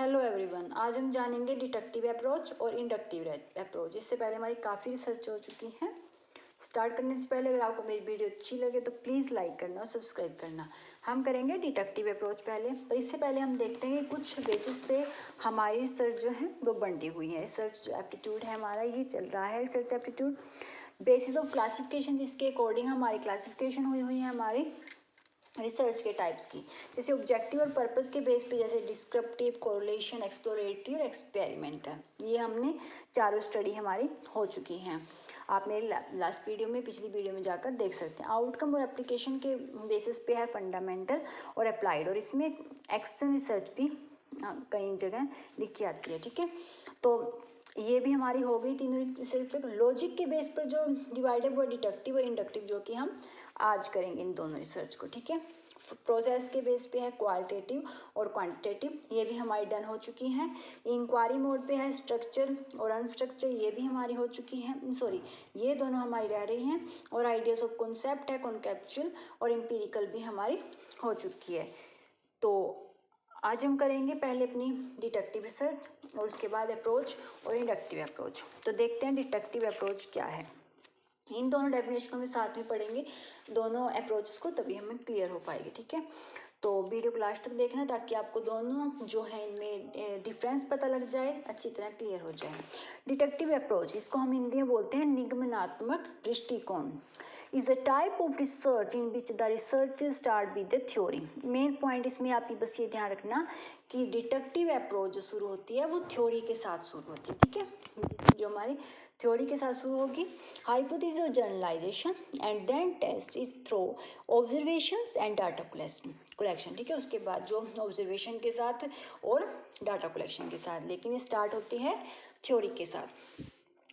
Hello everyone, आज हम जानेंगे डिडक्टिव अप्रोच और इंडक्टिव अप्रोच। इससे पहले हमारी काफ़ी रिसर्च हो चुकी है। स्टार्ट करने से पहले अगर आपको मेरी वीडियो अच्छी लगे तो प्लीज़ लाइक करना और सब्सक्राइब करना। हम करेंगे डिडक्टिव अप्रोच पहले, पर इससे पहले हम देखते हैं कि कुछ बेसिस पे हमारी रिसर्च जो है वो बंटी हुई है। रिसर्च जो एप्टीट्यूड है हमारा ये चल रहा है, research aptitude basis of classification, जिसके अकॉर्डिंग हमारी क्लासिफिकेशन हुई है हमारी रिसर्च के टाइप्स की। जैसे ऑब्जेक्टिव और पर्पस के बेस पे, जैसे डिस्क्रिप्टिव, कोरिलेशन, एक्सप्लोरेटरी और एक्सपेरिमेंटल। ये हमने चारों स्टडी हमारी हो चुकी हैं। आप मेरी लास्ट वीडियो में, पिछली वीडियो में जाकर देख सकते हैं। आउटकम और एप्लीकेशन के बेसिस पे है फंडामेंटल और अप्लाइड, और इसमें एक्शन रिसर्च भी कई जगह लिखी आती है। ठीक है, तो ये भी हमारी हो गई तीनों रिसर्च। लॉजिक के बेस पर जो डिवाइड है वो डिडक्टिव और इंडक्टिव, जो कि हम आज करेंगे इन दोनों रिसर्च को। ठीक है, प्रोसेस के बेस पे है क्वालिटेटिव और क्वांटिटेटिव, ये भी हमारी डन हो चुकी हैं। इंक्वायरी मोड पे है स्ट्रक्चर और अनस्ट्रक्चर, ये भी हमारी हो चुकी हैं। सॉरी, ये दोनों हमारी रह रही हैं। और आइडियाज ऑफ कॉन्सेप्ट है कॉन्सेप्चुअल और एम्पिरिकल भी हमारी हो चुकी है। तो आज हम करेंगे पहले अपनी डिडक्टिव रिसर्च और उसके बाद अप्रोच और इंडक्टिव अप्रोच। तो देखते हैं डिडक्टिव अप्रोच क्या है। इन दोनों डेफिनेशन को हम साथ में पढ़ेंगे, दोनों अप्रोचेस को, तभी हमें क्लियर हो पाएगी। ठीक है, तो वीडियो को लास्ट तक देखना ताकि आपको दोनों जो है इनमें डिफरेंस पता लग जाए, अच्छी तरह क्लियर हो जाए। डिडक्टिव अप्रोच, इसको हम हिंदी में बोलते हैं निगमनात्मक दृष्टिकोण, is a type of research in which the research start with the theory. Main point इसमें आप बस ये ध्यान रखना कि डिडक्टिव अप्रोच जो शुरू होती है वो थ्योरी के साथ शुरू होती है। ठीक है, जो हमारी थ्योरी के साथ शुरू होगी। हाइपोथेसिस और generalisation and then test it through observations and data collection. ठीक है, उसके बाद जो ऑब्जर्वेशन के साथ और डाटा कलेक्शन के साथ, लेकिन ये स्टार्ट होती है थ्योरी के साथ।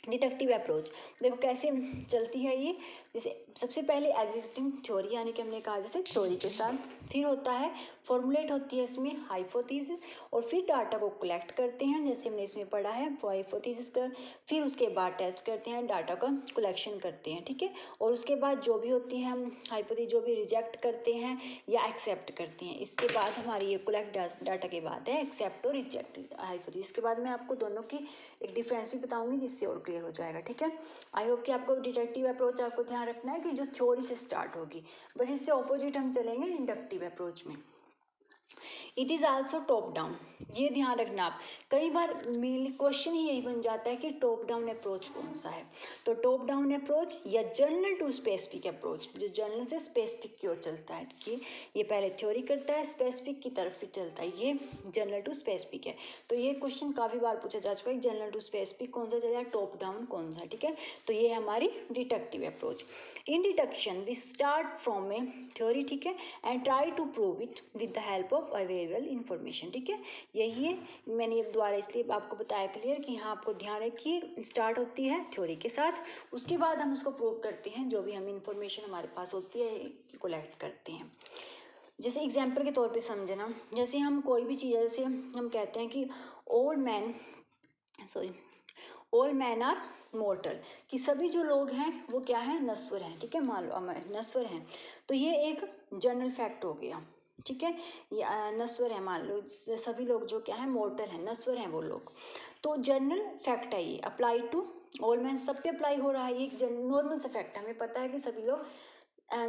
डिडक्टिव अप्रोच देखो कैसे चलती है ये। जैसे सबसे पहले एग्जिस्टिंग थ्योरी, यानी कि हमने कहा जैसे थ्योरी के साथ, फिर होता है फॉर्मुलेट होती है इसमें हाइपोथेसिस, और फिर डाटा को कलेक्ट करते हैं, जैसे हमने इसमें पढ़ा है हाइपोथेसिस का। फिर उसके बाद टेस्ट करते हैं, डाटा का कलेक्शन करते हैं। ठीक है, और उसके बाद जो भी होती है हम हाइपोथेसिस जो भी रिजेक्ट करते हैं या एक्सेप्ट करते हैं। इसके बाद हमारी ये कलेक्ट डाटा के बाद है एक्सेप्ट और रिजेक्ट हाइपोथेसिस। इसके बाद मैं आपको दोनों की एक डिफरेंस भी बताऊंगी, जिससे और क्लियर हो जाएगा। ठीक है, आई होप कि आपको डिडक्टिव अप्रोच आपको ध्यान रखना है कि जो थ्योरी से स्टार्ट होगी, बस इससे ऑपोजिट हम चलेंगे इंडक्टिव अप्रोच में। It is also top down, ये ध्यान रखना आप। कई बार मेनली क्वेश्चन ही यही बन जाता है कि टॉप डाउन अप्रोच कौन सा है। तो टॉप डाउन अप्रोच या जनरल टू स्पेसिफिक अप्रोच, जो जनरल से स्पेसिफिक की ओर चलता है, कि ये पहले थ्योरी करता है, स्पेसिफिक की तरफ ही चलता है, ये जनरल टू स्पेसिफिक है। तो ये क्वेश्चन काफ़ी बार पूछा जा चुका है, जनरल टू स्पेसिफिक कौन सा चलेगा, टॉप डाउन कौन सा। ठीक है, तो ये हमारी deductive approach. In deduction we start from a theory, ठीक है, and try to prove it with the help of available information. ठीक है, यही है, मैंने ये दोबारा इसलिए आपको बताया क्लियर कि हाँ आपको ध्यान रखिए, स्टार्ट होती है थ्योरी के साथ, उसके बाद हम उसको प्रूव करते हैं, जो भी हम इन्फॉर्मेशन हमारे पास होती है कलेक्ट करते हैं। जैसे एग्जाम्पल के तौर पे समझना, जैसे हम कोई भी चीज़, जैसे हम कहते हैं कि ऑल मैन आर मोर्टल, कि सभी जो लोग हैं वो क्या है, नश्वर हैं। ठीक है, मान लो नश्वर हैं, तो ये एक जनरल फैक्ट हो गया। ठीक है, ये नश्वर है, मान लो सभी लोग जो क्या है, मोर्टल हैं, नश्वर हैं वो लोग। तो जनरल फैक्ट है ये, अप्लाई टू ऑल मैन, सब पे अप्लाई हो रहा है, ये नॉर्मल सा फैक्ट है, हमें पता है कि सभी लोग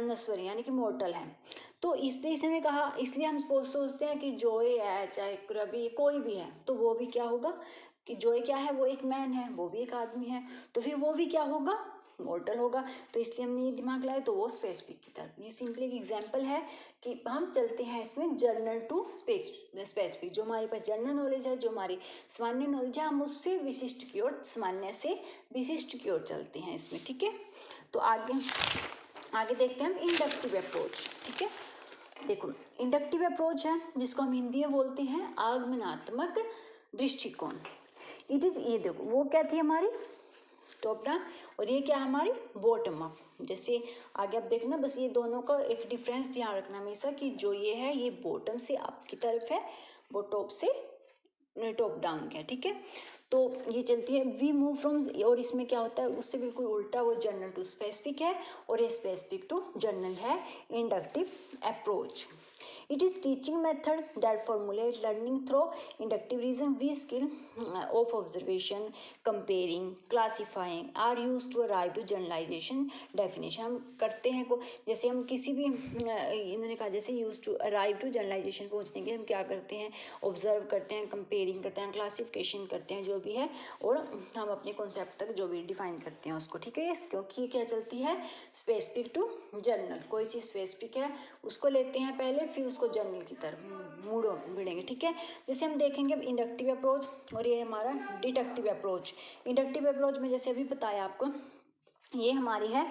नश्वर यानी कि मोर्टल हैं। तो इसलिए इसने कहा, इसलिए हम सोचते हैं कि जोए है, चाहे रवि, कोई भी है, तो वो भी क्या होगा कि जोए क्या है, वो एक मैन है, वो भी एक आदमी है, तो फिर वो भी क्या होगा, मोर्टल होगा। तो इसलिए हमने ये दिमाग लाया, तो वो स्पेसिफिक की तरफ। ये सिंपली एक एग्जांपल है कि हम चलते हैं इसमें जनरल टू स्पेसिफिक, जो हमारे पास जनरल नॉलेज है, जो हमारी सामान्य नॉलेज है, हम उससे विशिष्ट की ओर, सामान्य से विशिष्ट की ओर चलते हैं इसमें। ठीक है, तो आगे देखते हैं हम इंडक्टिव अप्रोच। ठीक है, देखो इंडक्टिव अप्रोच है जिसको हम हिंदी में बोलते हैं आगमनात्मक दृष्टिकोण। इट इज, ये देखो वो क्या थी हमारी टॉप डाउन, और ये क्या हमारी बॉटम अप। जैसे आगे आप देखना, बस ये दोनों का एक डिफरेंस ध्यान रखना हमेशा, कि जो ये है ये बॉटम से अप की तरफ है, वो टॉप से टॉप डाउन क्या। ठीक है, तो ये चलती है वी मूव फ्रॉम, और इसमें क्या होता है उससे बिल्कुल उल्टा, वो जनरल टू स्पेसिफिक है और ये स्पेसिफिक टू जनरल है, inductive approach. It is teaching method that formulate learning through inductive reason we skill of observation comparing classifying are use to arrive to generalisation definition. हम करते हैं को जैसे हम किसी भी इन्होंने कहा जैसे use to arrive to generalisation पहुँचने के हम क्या करते हैं, ऑब्जर्व करते हैं, कंपेयरिंग करते हैं, क्लासिफिकेशन करते हैं, जो भी है, और हम अपने कॉन्सेप्ट तक जो भी डिफाइन करते हैं उसको, ठीक है। क्योंकि क्या चलती है, स्पेसिफिक टू जनरल, कोई चीज़ स्पेसिफिक है उसको लेते हैं पहले, फिर उसको जनरल की तरफ मूडो भिड़ेंगे, ठीक है। जैसे हम देखेंगे अब इंडक्टिव अप्रोच और ये हमारा डिडक्टिव अप्रोच। इंडक्टिव अप्रोच में जैसे अभी बताया आपको, ये हमारी है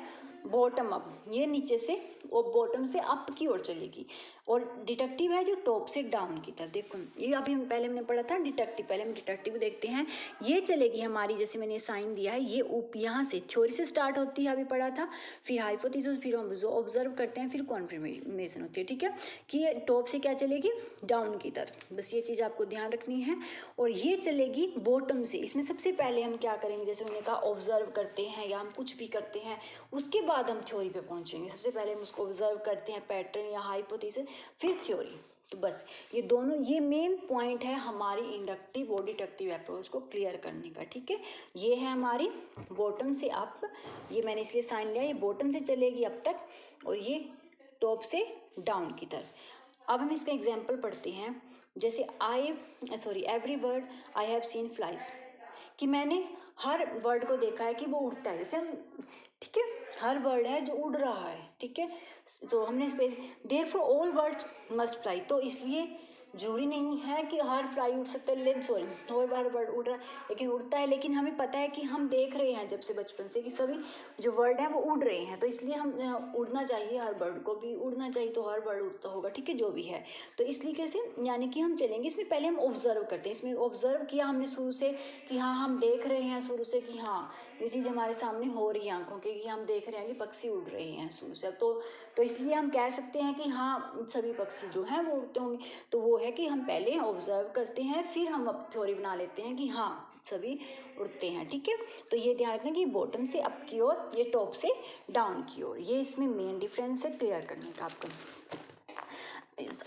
बॉटम अप, ये नीचे से और बॉटम से अप की ओर चलेगी, और डिडक्टिव है जो टॉप से डाउन की तरफ। देखो ये अभी हम पहले हमने पढ़ा था डिडक्टिव, पहले हम डिडक्टिव देखते हैं। ये चलेगी हमारी, जैसे मैंने साइन दिया है, ये यहाँ से थ्योरी से स्टार्ट होती है, अभी पढ़ा था, फिर हाइपोथेसिस, फिर हम जो ऑब्जर्व करते हैं, फिर कॉन्फर्मेशन होती है, ठीक है। कि ये टॉप से क्या चलेगी, डाउन की तरफ, बस ये चीज़ आपको ध्यान रखनी है। और ये चलेगी बॉटम से, इसमें सबसे पहले हम क्या करेंगे, जैसे उन्होंने कहा ऑब्जर्व करते हैं या हम कुछ भी करते हैं, उसके बाद हम थ्योरी पे पहुंचेंगे। सबसे पहले हम उसको ऑब्जर्व करते हैं, पैटर्न या हाइपोथेसिस, फिर थ्योरी। तो बस ये दोनों, ये मेन पॉइंट है हमारी इंडक्टिव और डिडक्टिव अप्रोच को क्लियर करने का, ठीक है। ये है हमारी बॉटम से अप, ये मैंने इसलिए साइन लिया, ये बॉटम से चलेगी अब तक, और ये टॉप से डाउन की तरफ। अब हम इसका एग्जाम्पल पढ़ते हैं, जैसे every word I have seen flies, कि मैंने हर वर्ड को देखा है कि वो उड़ता है, जैसे हम, ठीक है, हर वर्ड है जो उड़ रहा है, ठीक है। तो हमने space therefore all words must fly, तो इसलिए जरूरी नहीं है कि हर फ्लाई उड़ सकता है, और हर वर्ड उड़ रहा है, लेकिन उड़ता है। लेकिन हमें पता है कि हम देख रहे हैं जब से बचपन से कि सभी जो वर्ड हैं वो उड़ रहे हैं, तो इसलिए हम उड़ना चाहिए, हर बर्ड को भी उड़ना चाहिए, तो हर बर्ड उड़ता होगा, ठीक है, जो भी है। तो इसलिए कैसे, यानी कि हम चलेंगे, इसमें पहले हम ऑब्जर्व करते हैं, इसमें ऑब्जर्व किया हमने शुरू से कि हाँ हम देख रहे हैं शुरू से कि हाँ ये चीज़ हमारे सामने हो रही है आंखों के, कि हम देख रहे हैं कि पक्षी उड़ रहे हैं शुरू से। अब तो इसलिए हम कह सकते हैं कि हाँ सभी पक्षी जो हैं वो उड़ते होंगे। तो वो है कि हम पहले ऑब्जर्व करते हैं, फिर हम अब थ्योरी बना लेते हैं कि हाँ सभी उड़ते हैं, ठीक है। तो ये ध्यान रखना कि बॉटम से अप की ओर, ये टॉप से डाउन की ओर, ये इसमें मेन डिफरेंस है क्लियर करने का आपका।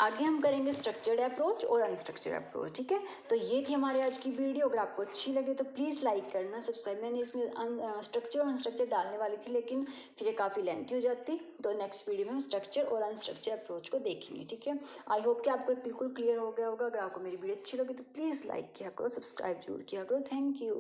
आगे हम करेंगे स्ट्रक्चर्ड अप्रोच और अनस्ट्रक्चर्ड अप्रोच, ठीक है। तो ये थी हमारे आज की वीडियो, अगर आपको अच्छी लगे तो प्लीज़ लाइक करना, सब्सक्राइब। मैंने इसमें स्ट्रक्चर और अनस्ट्रक्चर डालने वाली थी, लेकिन फिर ये काफ़ी लेंथी हो जाती, तो नेक्स्ट वीडियो में हम स्ट्रक्चर और अनस्ट्रक्चर अप्रोच को देखेंगे, ठीक है। आई होप कि आपको बिल्कुल क्लियर हो गया होगा। अगर आपको मेरी वीडियो अच्छी लगी तो प्लीज़ लाइक किया करो, सब्सक्राइब जरूर किया करो। Thank you.